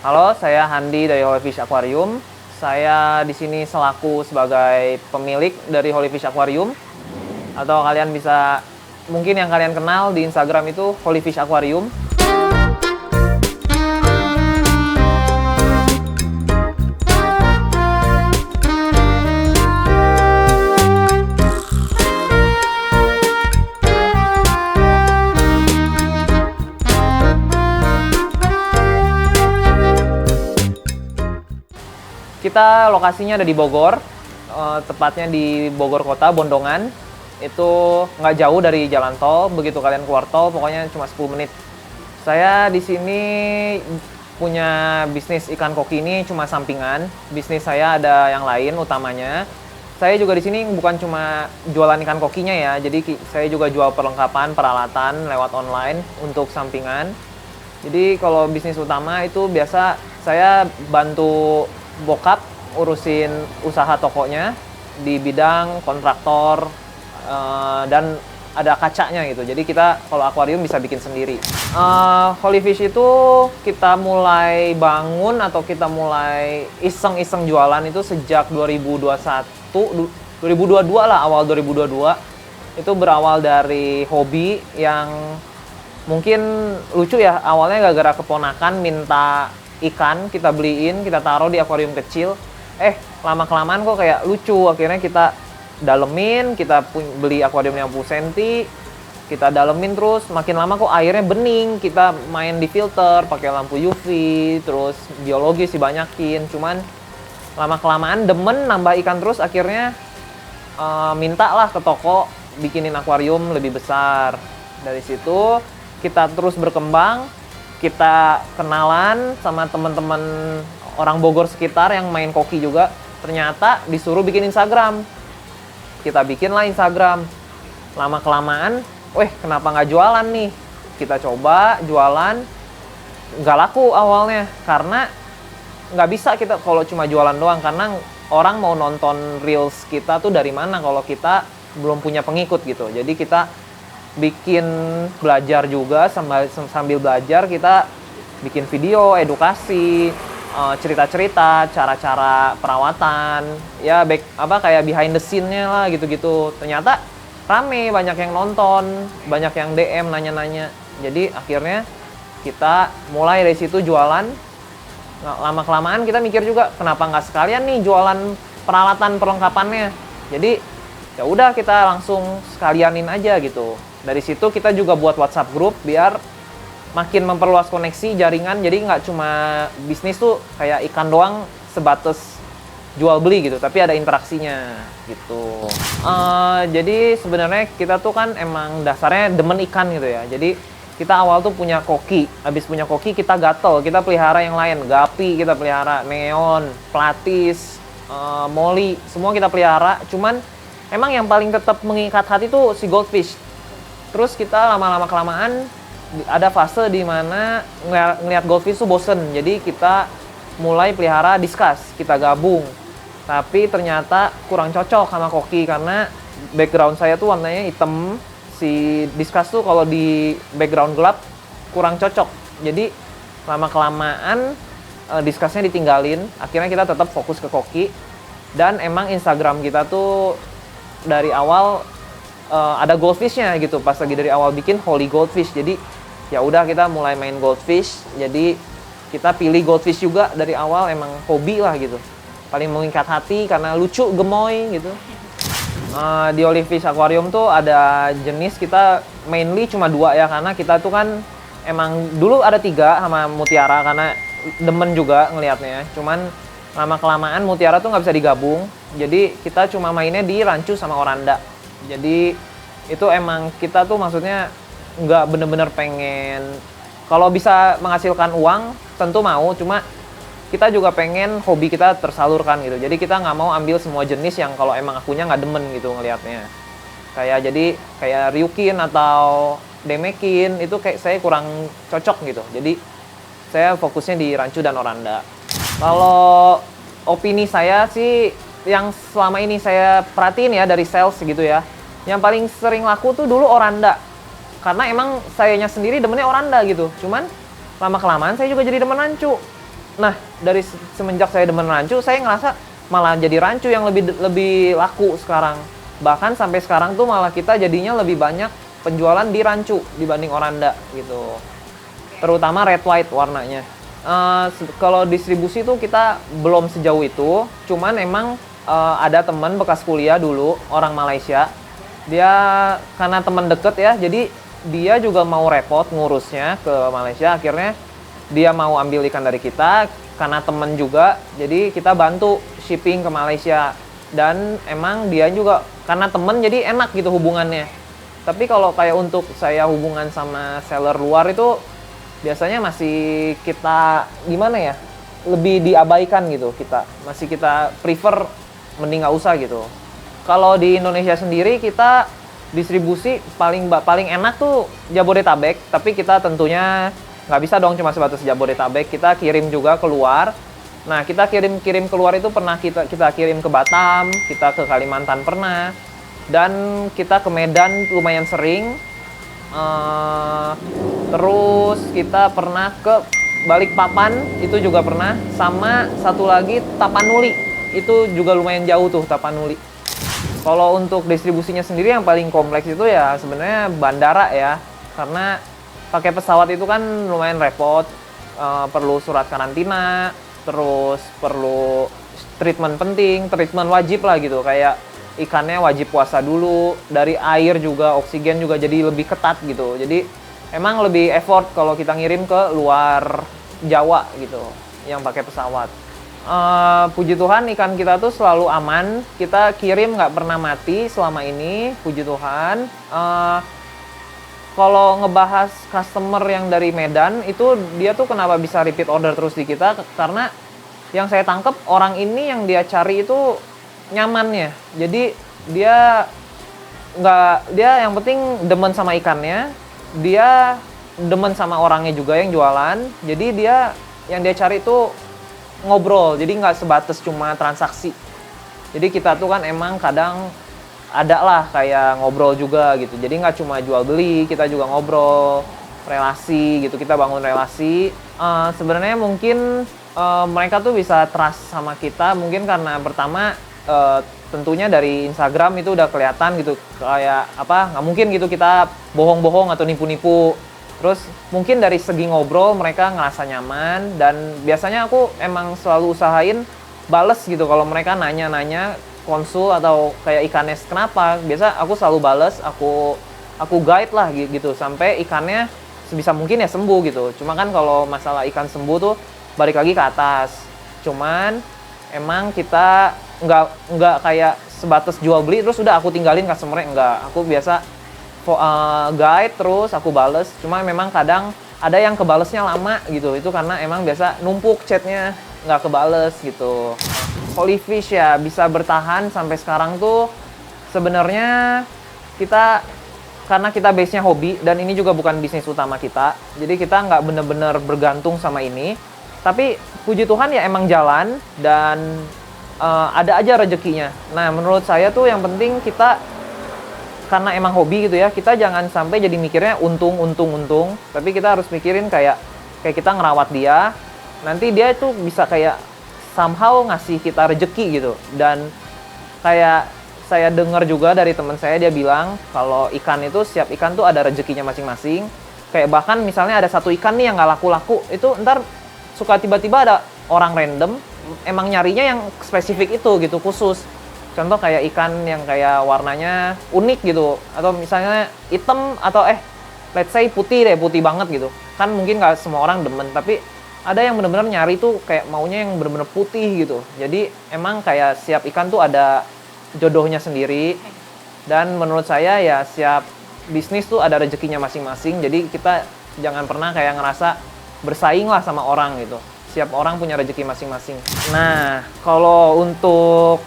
Halo, saya Handi dari Holyfish Aquarium. Saya di sini selaku sebagai pemilik dari Holyfish Aquarium. Atau kalian bisa, mungkin yang kalian kenal di Instagram itu Holyfish Aquarium. Kita lokasinya ada di Bogor, tepatnya di Bogor Kota, Bondongan. Itu nggak jauh dari jalan tol, begitu kalian keluar tol, pokoknya cuma 10 menit. Saya di sini punya bisnis ikan koki ini cuma sampingan. Bisnis saya ada yang lain utamanya. Saya juga di sini bukan cuma jualan ikan kokinya ya, jadi saya juga jual perlengkapan, peralatan lewat online untuk sampingan. Jadi kalau bisnis utama itu biasa saya bantu bokap urusin usaha tokonya di bidang kontraktor dan ada kacanya gitu. Jadi kita kalau akuarium bisa bikin sendiri. Holyfish itu kita mulai bangun atau kita mulai iseng-iseng jualan itu sejak 2022 lah, awal 2022. Itu berawal dari hobi yang mungkin lucu ya, awalnya gara-gara keponakan minta ikan, kita beliin, kita taruh di akuarium kecil. Lama-kelamaan kok kayak lucu, akhirnya kita dalemin, kita beli akuarium 50 cm, kita dalemin terus, makin lama kok airnya bening, kita main di filter, pakai lampu UV, terus biologis dibanyakin, cuman lama-kelamaan demen nambah ikan terus, akhirnya minta lah ke toko bikinin akuarium lebih besar. Dari situ kita terus berkembang, kita kenalan sama teman-teman orang Bogor sekitar yang main koki juga. Ternyata disuruh bikin Instagram. Kita bikinlah Instagram. Lama-kelamaan, kenapa nggak jualan nih? Kita coba jualan, nggak laku awalnya. Karena nggak bisa kita kalau cuma jualan doang. Karena orang mau nonton reels kita tuh dari mana kalau kita belum punya pengikut gitu. Jadi kita bikin belajar juga, sambil belajar kita bikin video edukasi, cerita-cerita, cara-cara perawatan, ya kayak behind the scene-nya lah gitu-gitu. Ternyata rame, banyak yang nonton, banyak yang DM nanya-nanya. Jadi akhirnya kita mulai dari situ jualan. Nah, lama-kelamaan kita mikir juga kenapa nggak sekalian nih jualan peralatan perlengkapannya. Jadi ya udah kita langsung sekalianin aja gitu. Dari situ kita juga buat WhatsApp group biar makin memperluas koneksi jaringan. Jadi nggak cuma bisnis tuh kayak ikan doang sebatas jual beli gitu, tapi ada interaksinya gitu. Jadi sebenarnya kita tuh kan emang dasarnya demen ikan gitu ya. Jadi kita awal tuh punya koki, habis punya koki kita gatel, kita pelihara yang lain, gapi kita pelihara, neon, platis, molly, semua kita pelihara. Cuman emang yang paling tetap mengikat hati tuh si goldfish. Terus kita lama-lama kelamaan ada fase di mana ngelihat goldfish tuh bosen. Jadi kita mulai pelihara discus, kita gabung. Tapi ternyata kurang cocok sama koki karena background saya tuh warnanya hitam. Si discus tuh kalau di background gelap kurang cocok. Jadi lama-kelamaan discusnya ditinggalin. Akhirnya kita tetap fokus ke koki. Dan emang Instagram kita tuh dari awal ada goldfishnya gitu, pas lagi dari awal bikin Holy Goldfish. Jadi ya udah kita mulai main goldfish. Jadi kita pilih goldfish juga dari awal, emang hobi lah gitu. Paling mengikat hati karena lucu, gemoy gitu. Di Holyfish Aquarium tuh ada jenis, kita mainly cuma 2 ya, karena kita tuh kan emang dulu ada 3 sama mutiara karena demen juga ngelihatnya. Cuman lama-kelamaan mutiara tuh nggak bisa digabung. Jadi kita cuma mainnya di rancu sama oranda. Jadi itu emang kita tuh maksudnya nggak bener-bener pengen, kalau bisa menghasilkan uang tentu mau, cuma kita juga pengen hobi kita tersalurkan gitu. Jadi kita nggak mau ambil semua jenis yang kalau emang akunya nggak demen gitu ngelihatnya. Kayak Ryukin atau Demekin itu kayak saya kurang cocok gitu. Jadi saya fokusnya di rancu dan oranda. Kalau opini saya sih, yang selama ini saya perhatiin ya dari sales gitu ya, yang paling sering laku tuh dulu oranda. Karena emang sayanya sendiri demennya oranda gitu. Cuman lama-kelamaan saya juga jadi demen rancu. Nah, dari semenjak saya demen rancu, saya ngerasa malah jadi rancu yang lebih lebih laku sekarang. Bahkan sampai sekarang tuh malah kita jadinya lebih banyak penjualan di rancu dibanding oranda gitu. Terutama red white warnanya. Kalau distribusi tuh kita belum sejauh itu, cuman emang ada teman bekas kuliah dulu, orang Malaysia. Dia karena teman deket ya, jadi dia juga mau repot ngurusnya ke Malaysia. Akhirnya dia mau ambil ikan dari kita, karena temen juga, jadi kita bantu shipping ke Malaysia. Dan emang dia juga, karena temen jadi enak gitu hubungannya. Tapi kalau kayak untuk saya hubungan sama seller luar itu, biasanya masih kita, gimana ya, lebih diabaikan gitu kita. Masih kita prefer, mending nggak usah gitu. Kalau di Indonesia sendiri, kita distribusi paling enak tuh Jabodetabek, tapi kita tentunya nggak bisa dong cuma sebatas Jabodetabek, kita kirim juga keluar. Nah, kita kirim keluar itu pernah kita kirim ke Batam, kita ke Kalimantan pernah, dan kita ke Medan lumayan sering. Terus kita pernah ke Balikpapan, itu juga pernah, sama satu lagi Tapanuli, itu juga lumayan jauh tuh Tapanuli. Kalau untuk distribusinya sendiri yang paling kompleks itu ya sebenarnya bandara ya, karena pakai pesawat itu kan lumayan repot, perlu surat karantina, terus perlu treatment penting, treatment wajib lah gitu, kayak ikannya wajib puasa dulu, dari air juga, oksigen juga jadi lebih ketat gitu. Jadi emang lebih effort kalau kita ngirim ke luar Jawa gitu, yang pakai pesawat. Puji Tuhan ikan kita tuh selalu aman, kita kirim nggak pernah mati selama ini, puji Tuhan. Kalau ngebahas customer yang dari Medan, itu dia tuh kenapa bisa repeat order terus di kita, karena yang saya tangkep orang ini yang dia cari itu nyamannya. Jadi dia yang penting demen sama ikannya, dia demen sama orangnya juga yang jualan. Jadi dia yang dia cari itu ngobrol, jadi nggak sebatas cuma transaksi. Jadi kita tuh kan emang kadang ada lah kayak ngobrol juga gitu. Jadi nggak cuma jual beli, kita juga ngobrol, relasi gitu. Kita bangun relasi. Sebenarnya mungkin mereka tuh bisa trust sama kita mungkin karena pertama tentunya dari Instagram itu udah kelihatan gitu, kayak apa, nggak mungkin gitu kita bohong-bohong atau nipu-nipu. Terus mungkin dari segi ngobrol mereka ngerasa nyaman, dan biasanya aku emang selalu usahain bales gitu kalau mereka nanya-nanya konsul atau kayak ikannya kenapa. Biasa aku selalu bales, aku guide lah gitu sampai ikannya sebisa mungkin ya sembuh gitu. Cuma kan kalau masalah ikan sembuh tuh balik lagi ke atas. Cuman emang kita nggak kayak sebatas jual beli terus udah aku tinggalin customer-nya, enggak. Aku biasa guide terus aku bales. Cuma memang kadang ada yang kebalesnya lama gitu, itu karena emang biasa numpuk chatnya nggak kebales gitu. Holy Fish ya bisa bertahan sampai sekarang tuh sebenarnya kita, karena kita base-nya hobi dan ini juga bukan bisnis utama kita, jadi kita nggak bener-bener bergantung sama ini. Tapi puji Tuhan ya emang jalan dan ada aja rezekinya. Nah menurut saya tuh yang penting kita, karena emang hobi gitu ya, kita jangan sampai jadi mikirnya untung, tapi kita harus mikirin kayak kita ngerawat dia, nanti dia itu bisa kayak somehow ngasih kita rezeki gitu. Dan kayak saya dengar juga dari teman saya, dia bilang kalau ikan itu, setiap ikan tuh ada rezekinya masing-masing. Kayak bahkan misalnya ada satu ikan nih yang nggak laku-laku, itu ntar suka tiba-tiba ada orang random emang nyarinya yang spesifik itu gitu, khusus. Contoh kayak ikan yang kayak warnanya unik gitu, atau misalnya hitam atau let's say putih banget gitu. Kan mungkin nggak semua orang demen, tapi ada yang bener-bener nyari tuh kayak maunya yang bener-bener putih gitu. Jadi emang kayak setiap ikan tuh ada jodohnya sendiri. Dan menurut saya ya setiap bisnis tuh ada rezekinya masing-masing. Jadi kita jangan pernah kayak ngerasa bersaing lah sama orang gitu. Setiap orang punya rezeki masing-masing. Nah, kalau untuk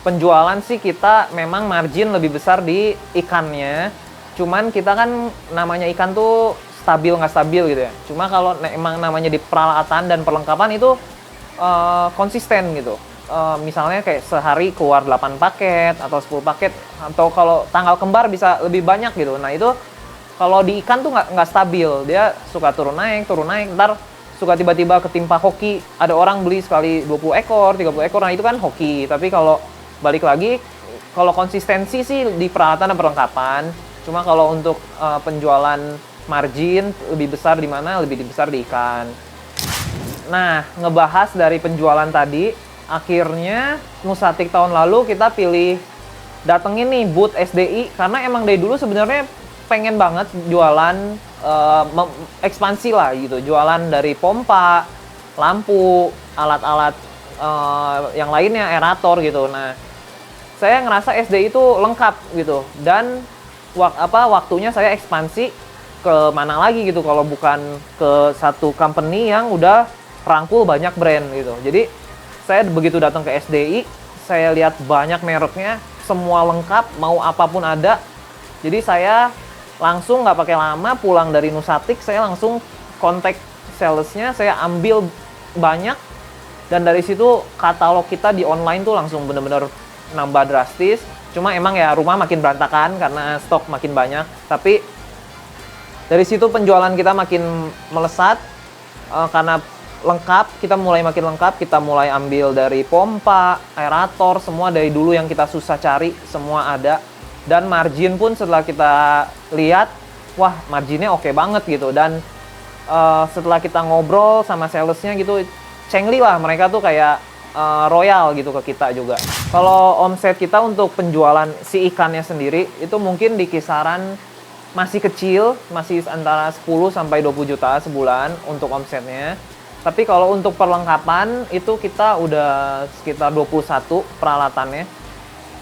penjualan sih kita memang margin lebih besar di ikannya. Cuman kita kan namanya ikan tuh stabil nggak stabil gitu ya. Cuma kalau emang namanya di peralatan dan perlengkapan itu konsisten gitu. Misalnya kayak sehari keluar 8 paket atau 10 paket, atau kalau tanggal kembar bisa lebih banyak gitu. Nah itu kalau di ikan tuh nggak stabil, dia suka turun naik, ntar suka tiba-tiba ketimpa hoki. Ada orang beli sekali 20 ekor, 30 ekor, nah itu kan hoki. Tapi kalau balik lagi, kalau konsistensi sih di peralatan dan perlengkapan. Cuma kalau untuk penjualan margin lebih besar di mana? Lebih besar di ikan. Nah, ngebahas dari penjualan tadi, akhirnya Nusatik tahun lalu kita pilih datengin nih booth SDI karena emang dari dulu sebenarnya pengen banget jualan ekspansi lah gitu, jualan dari pompa, lampu, alat-alat yang lainnya, aerator gitu. Nah, saya ngerasa SDI itu lengkap gitu dan waktunya saya ekspansi ke mana lagi gitu kalau bukan ke satu company yang udah rangkul banyak brand gitu. Jadi saya begitu datang ke SDI, saya lihat banyak mereknya, semua lengkap, mau apapun ada. Jadi saya langsung nggak pakai lama pulang dari Nusatik, saya langsung kontak salesnya, saya ambil banyak, dan dari situ katalog kita di online tuh langsung bener-bener nambah drastis. Cuma emang ya rumah makin berantakan karena stok makin banyak, tapi dari situ penjualan kita makin melesat karena lengkap, kita mulai makin lengkap, kita mulai ambil dari pompa, aerator, semua dari dulu yang kita susah cari, semua ada. Dan margin pun setelah kita lihat, wah marginnya oke banget gitu. Dan setelah kita ngobrol sama salesnya gitu, cengli lah, mereka tuh kayak royal gitu ke kita juga. Kalau omset kita untuk penjualan si ikannya sendiri, itu mungkin di kisaran masih kecil, masih antara 10 sampai 20 juta sebulan untuk omsetnya. Tapi kalau untuk perlengkapan, itu kita udah sekitar 21 peralatannya.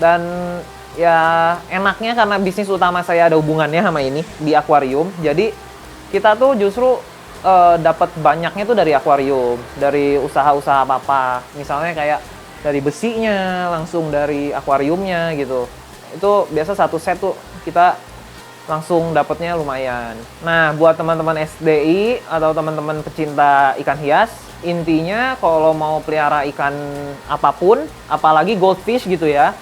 Dan ya enaknya karena bisnis utama saya ada hubungannya sama ini di akuarium, jadi kita tuh justru dapat banyaknya tuh dari akuarium, dari usaha-usaha apa misalnya kayak dari besinya langsung dari akuariumnya gitu. Itu biasa satu set tuh kita langsung dapatnya lumayan. Nah, buat teman-teman SDI atau teman-teman pecinta ikan hias, intinya kalau mau pelihara ikan apapun, apalagi goldfish gitu ya,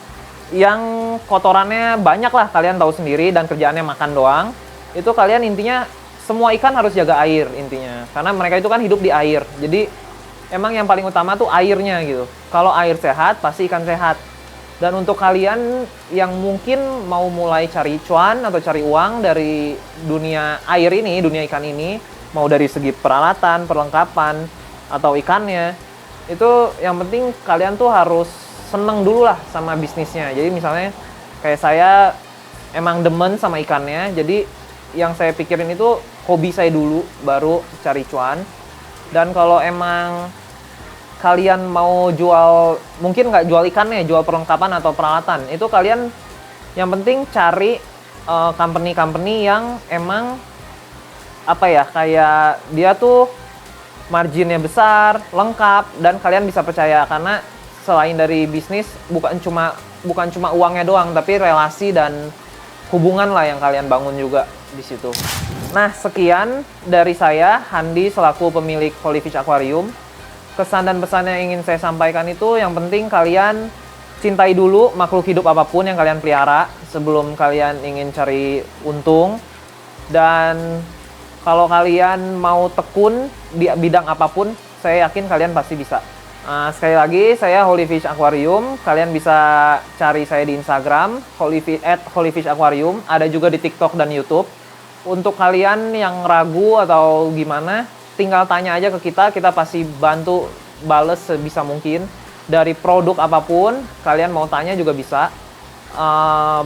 yang kotorannya banyak lah, kalian tahu sendiri, dan kerjaannya makan doang, itu kalian intinya semua ikan harus jaga air intinya, karena mereka itu kan hidup di air. Jadi emang yang paling utama tuh airnya gitu. Kalau air sehat pasti ikan sehat. Dan untuk kalian yang mungkin mau mulai cari cuan atau cari uang dari dunia air ini, dunia ikan ini, mau dari segi peralatan, perlengkapan atau ikannya, itu yang penting kalian tuh harus seneng dulu lah sama bisnisnya. Jadi misalnya kayak saya emang demen sama ikannya, jadi yang saya pikirin itu hobi saya dulu, baru cari cuan. Dan kalau emang kalian mau jual, mungkin nggak jual ikannya, jual perlengkapan atau peralatan, itu kalian yang penting cari company-company yang emang apa ya, kayak dia tuh marginnya besar, lengkap, dan kalian bisa percaya. Karena selain dari bisnis, bukan cuma uangnya doang, tapi relasi dan hubungan lah yang kalian bangun juga di situ. Nah, sekian dari saya, Handi, selaku pemilik Holyfish Aquarium. Kesan dan pesan yang ingin saya sampaikan itu, yang penting kalian cintai dulu makhluk hidup apapun yang kalian pelihara sebelum kalian ingin cari untung. Dan kalau kalian mau tekun di bidang apapun, saya yakin kalian pasti bisa. Sekali lagi, saya Holyfish Aquarium. Kalian bisa cari saya di Instagram, @Holyfish Aquarium. Ada juga di TikTok dan YouTube. Untuk kalian yang ragu atau gimana, tinggal tanya aja ke kita. Kita pasti bantu bales sebisa mungkin. Dari produk apapun, kalian mau tanya juga bisa.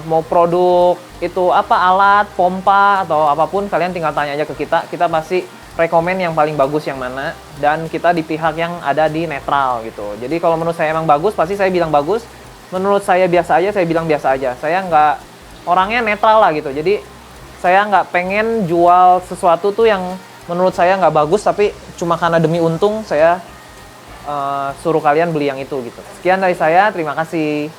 Mau produk itu apa, alat, pompa, atau apapun, kalian tinggal tanya aja ke kita. Kita pasti rekomen yang paling bagus yang mana, dan kita di pihak yang ada di netral gitu. Jadi kalau menurut saya emang bagus, pasti saya bilang bagus. Menurut saya biasa aja, saya bilang biasa aja. Saya nggak, orangnya netral lah gitu. Jadi saya nggak pengen jual sesuatu tuh yang menurut saya nggak bagus, tapi cuma karena demi untung saya suruh kalian beli yang itu gitu. Sekian dari saya, terima kasih.